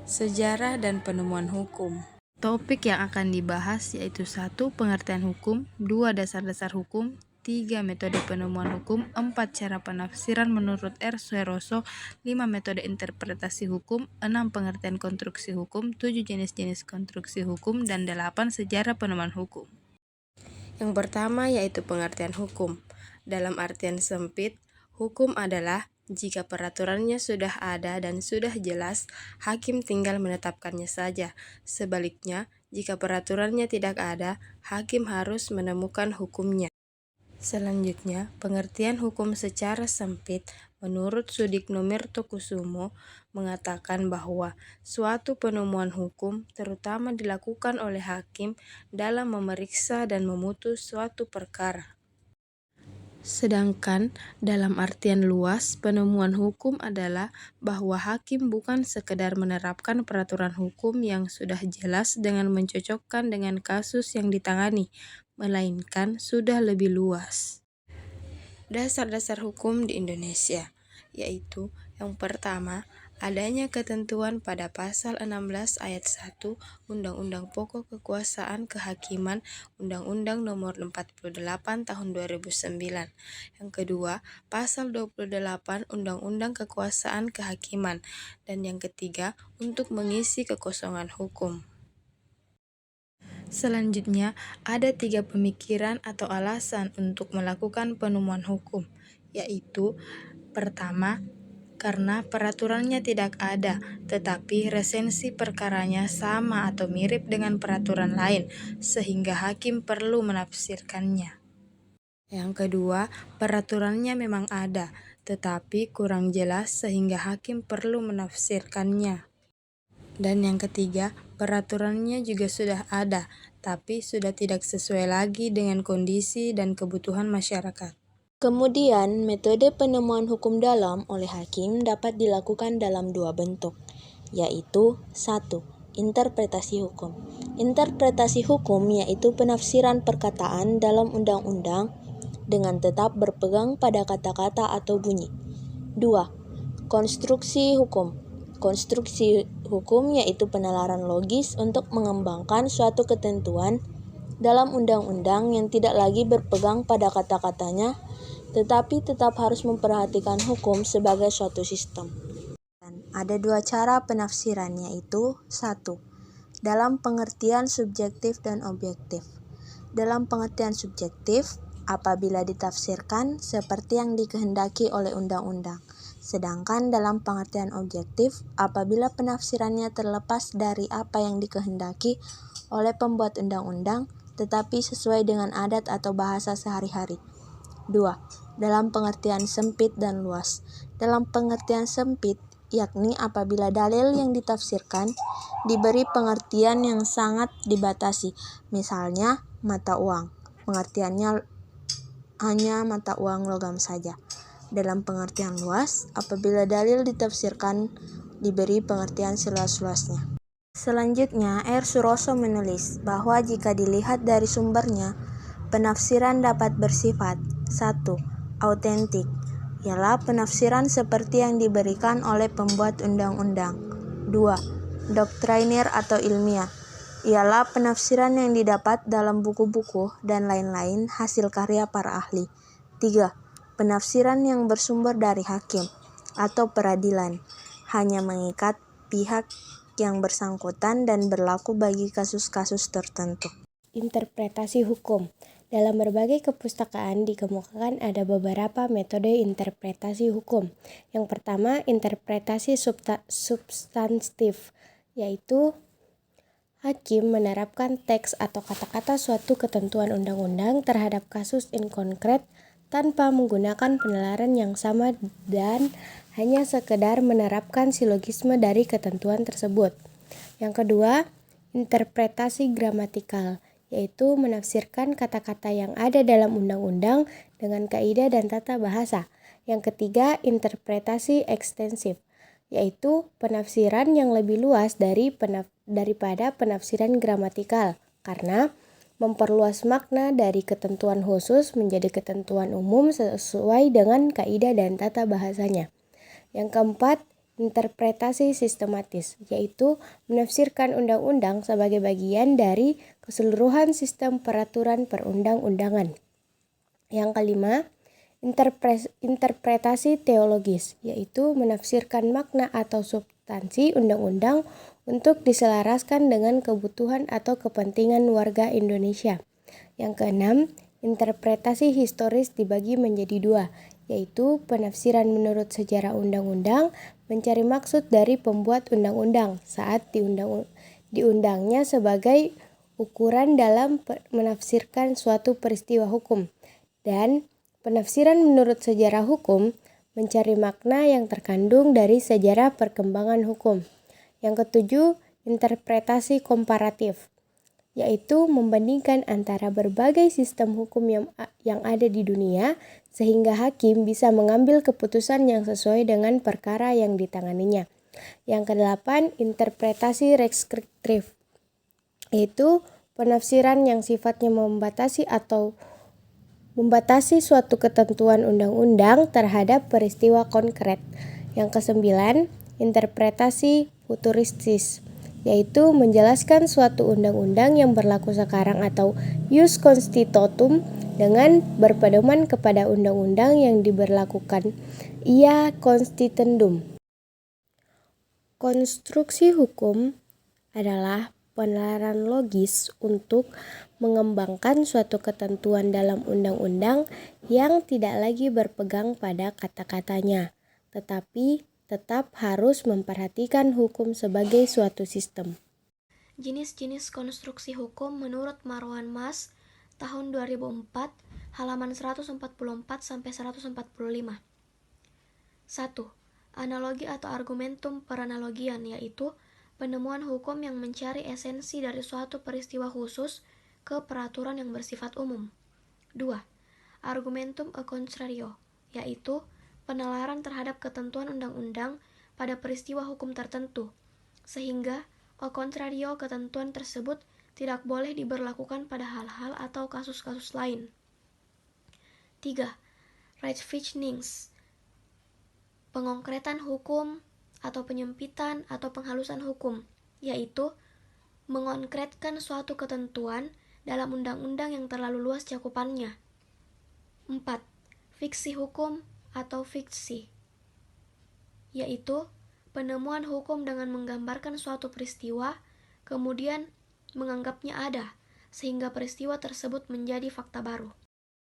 Sejarah dan penemuan hukum. Topik yang akan dibahas yaitu 1. Pengertian hukum, 2. Dasar-dasar hukum, 3. Metode penemuan hukum, 4. Cara penafsiran menurut R. Sueroso, 5. Metode interpretasi hukum, 6. Pengertian konstruksi hukum, 7. Jenis-jenis konstruksi hukum, dan 8. Sejarah penemuan hukum. Yang pertama yaitu pengertian hukum. Dalam artian sempit, hukum adalah jika peraturannya sudah ada dan sudah jelas, hakim tinggal menetapkannya saja. Sebaliknya, jika peraturannya tidak ada, hakim harus menemukan hukumnya. Selanjutnya, pengertian hukum secara sempit menurut Sudikno Mertokusumo mengatakan bahwa suatu penemuan hukum terutama dilakukan oleh hakim dalam memeriksa dan memutus suatu perkara. Sedangkan dalam artian luas, penemuan hukum adalah bahwa hakim bukan sekedar menerapkan peraturan hukum yang sudah jelas dengan mencocokkan dengan kasus yang ditangani, melainkan sudah lebih luas. Dasar-dasar hukum di Indonesia, yaitu yang pertama, adanya ketentuan pada pasal 16 ayat 1 Undang-Undang Pokok Kekuasaan Kehakiman Undang-Undang Nomor 48 Tahun 2009. Yang kedua, pasal 28 Undang-Undang Kekuasaan Kehakiman. Dan yang ketiga, untuk mengisi kekosongan hukum. Selanjutnya, ada 3 pemikiran atau alasan untuk melakukan penemuan hukum, yaitu pertama, karena peraturannya tidak ada, tetapi resensi perkaranya sama atau mirip dengan peraturan lain, sehingga hakim perlu menafsirkannya. Yang kedua, peraturannya memang ada, tetapi kurang jelas sehingga hakim perlu menafsirkannya. Dan yang ketiga, peraturannya juga sudah ada, tapi sudah tidak sesuai lagi dengan kondisi dan kebutuhan masyarakat. Kemudian, metode penemuan hukum dalam oleh hakim dapat dilakukan dalam 2 bentuk, yaitu 1. Interpretasi hukum. Interpretasi hukum yaitu penafsiran perkataan dalam undang-undang dengan tetap berpegang pada kata-kata atau bunyi. 2. Konstruksi hukum. Konstruksi hukum yaitu penalaran logis untuk mengembangkan suatu ketentuan dalam undang-undang yang tidak lagi berpegang pada kata-katanya, tetapi tetap harus memperhatikan hukum sebagai suatu sistem. Dan ada 2 cara penafsiran, yaitu 1. Dalam pengertian subjektif dan objektif. Dalam pengertian subjektif, apabila ditafsirkan seperti yang dikehendaki oleh undang-undang. Sedangkan dalam pengertian objektif, apabila penafsirannya terlepas dari apa yang dikehendaki oleh pembuat undang-undang, tetapi sesuai dengan adat atau bahasa sehari-hari. 2. Dalam pengertian sempit dan luas. Dalam pengertian sempit, yakni apabila dalil yang ditafsirkan diberi pengertian yang sangat dibatasi, misalnya mata uang. Pengertiannya hanya mata uang logam saja. Dalam pengertian luas, apabila dalil ditafsirkan diberi pengertian seluas-luasnya. Selanjutnya, R. Suroso menulis bahwa jika dilihat dari sumbernya, penafsiran dapat bersifat 1. Autentik, ialah penafsiran seperti yang diberikan oleh pembuat undang-undang. 2. Doktriner atau ilmiah, ialah penafsiran yang didapat dalam buku-buku dan lain-lain hasil karya para ahli. 3. Penafsiran yang bersumber dari hakim atau peradilan, hanya mengikat pihak yang bersangkutan dan berlaku bagi kasus-kasus tertentu. Interpretasi hukum. Dalam berbagai kepustakaan dikemukakan ada beberapa metode interpretasi hukum. Yang pertama, interpretasi substantif, yaitu hakim menerapkan teks atau kata-kata suatu ketentuan undang-undang terhadap kasus in konkret tanpa menggunakan penalaran yang sama dan hanya sekedar menerapkan silogisme dari ketentuan tersebut. Yang kedua, interpretasi gramatikal, yaitu menafsirkan kata-kata yang ada dalam undang-undang dengan kaidah dan tata bahasa. Yang ketiga, interpretasi ekstensif, yaitu penafsiran yang lebih luas daripada penafsiran gramatikal, karena memperluas makna dari ketentuan khusus menjadi ketentuan umum sesuai dengan kaidah dan tata bahasanya. Yang keempat, interpretasi sistematis, yaitu menafsirkan undang-undang sebagai bagian dari keseluruhan sistem peraturan perundang-undangan. Yang kelima, interpretasi teologis, yaitu menafsirkan makna atau substansi undang-undang untuk diselaraskan dengan kebutuhan atau kepentingan warga Indonesia. Yang keenam, interpretasi historis dibagi menjadi dua, yaitu penafsiran menurut sejarah undang-undang, mencari maksud dari pembuat undang-undang saat diundangnya sebagai ukuran dalam menafsirkan suatu peristiwa hukum, dan penafsiran menurut sejarah hukum, mencari makna yang terkandung dari sejarah perkembangan hukum. Yang ketujuh, interpretasi komparatif, yaitu membandingkan antara berbagai sistem hukum yang ada di dunia sehingga hakim bisa mengambil keputusan yang sesuai dengan perkara yang ditanganinya. Yang kedelapan, interpretasi restriktif, yaitu penafsiran yang sifatnya membatasi suatu ketentuan undang-undang terhadap peristiwa konkret. Yang kesembilan, interpretasi futuristis, yaitu menjelaskan suatu undang-undang yang berlaku sekarang atau ius constitutum dengan berpedoman kepada undang-undang yang diberlakukan ia constituendum. Konstruksi hukum adalah penelaran logis untuk mengembangkan suatu ketentuan dalam undang-undang yang tidak lagi berpegang pada kata-katanya, tetapi tetap harus memperhatikan hukum sebagai suatu sistem. Jenis-jenis konstruksi hukum menurut Marwan Mas tahun 2004 halaman 144-145. 1. Analogi atau argumentum peranalogian, yaitu penemuan hukum yang mencari esensi dari suatu peristiwa khusus ke peraturan yang bersifat umum. 2. Argumentum a contrario, yaitu penelaran terhadap ketentuan undang-undang pada peristiwa hukum tertentu, sehingga a contrario ketentuan tersebut tidak boleh diberlakukan pada hal-hal atau kasus-kasus lain. 3. Rechtfichnings, pengongkretan hukum atau penyempitan atau penghalusan hukum, yaitu mengonkretkan suatu ketentuan dalam undang-undang yang terlalu luas cakupannya. 4. Fiksi hukum atau fiksi, yaitu penemuan hukum dengan menggambarkan suatu peristiwa, kemudian menganggapnya ada, sehingga peristiwa tersebut menjadi fakta baru.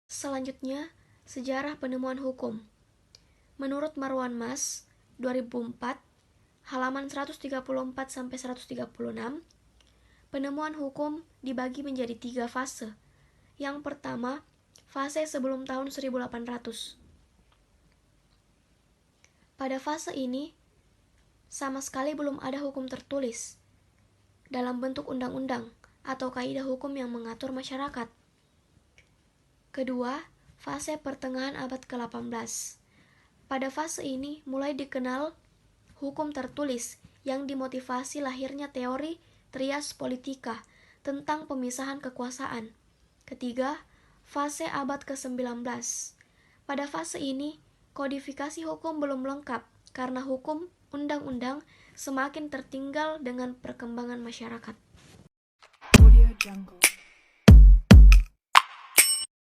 Selanjutnya, sejarah penemuan hukum. Menurut Marwan Mas, 2004, halaman 134-136, penemuan hukum dibagi menjadi 3 fase. Yang pertama, fase sebelum tahun 1800. Pada fase ini, sama sekali belum ada hukum tertulis dalam bentuk undang-undang atau kaidah hukum yang mengatur masyarakat. Kedua, fase pertengahan abad ke-18. Pada fase ini mulai dikenal hukum tertulis yang dimotivasi lahirnya teori trias politika tentang pemisahan kekuasaan. Ketiga, fase abad ke-19. Pada fase ini, kodifikasi hukum belum lengkap karena hukum undang-undang semakin tertinggal dengan perkembangan masyarakat. Audio Jungle.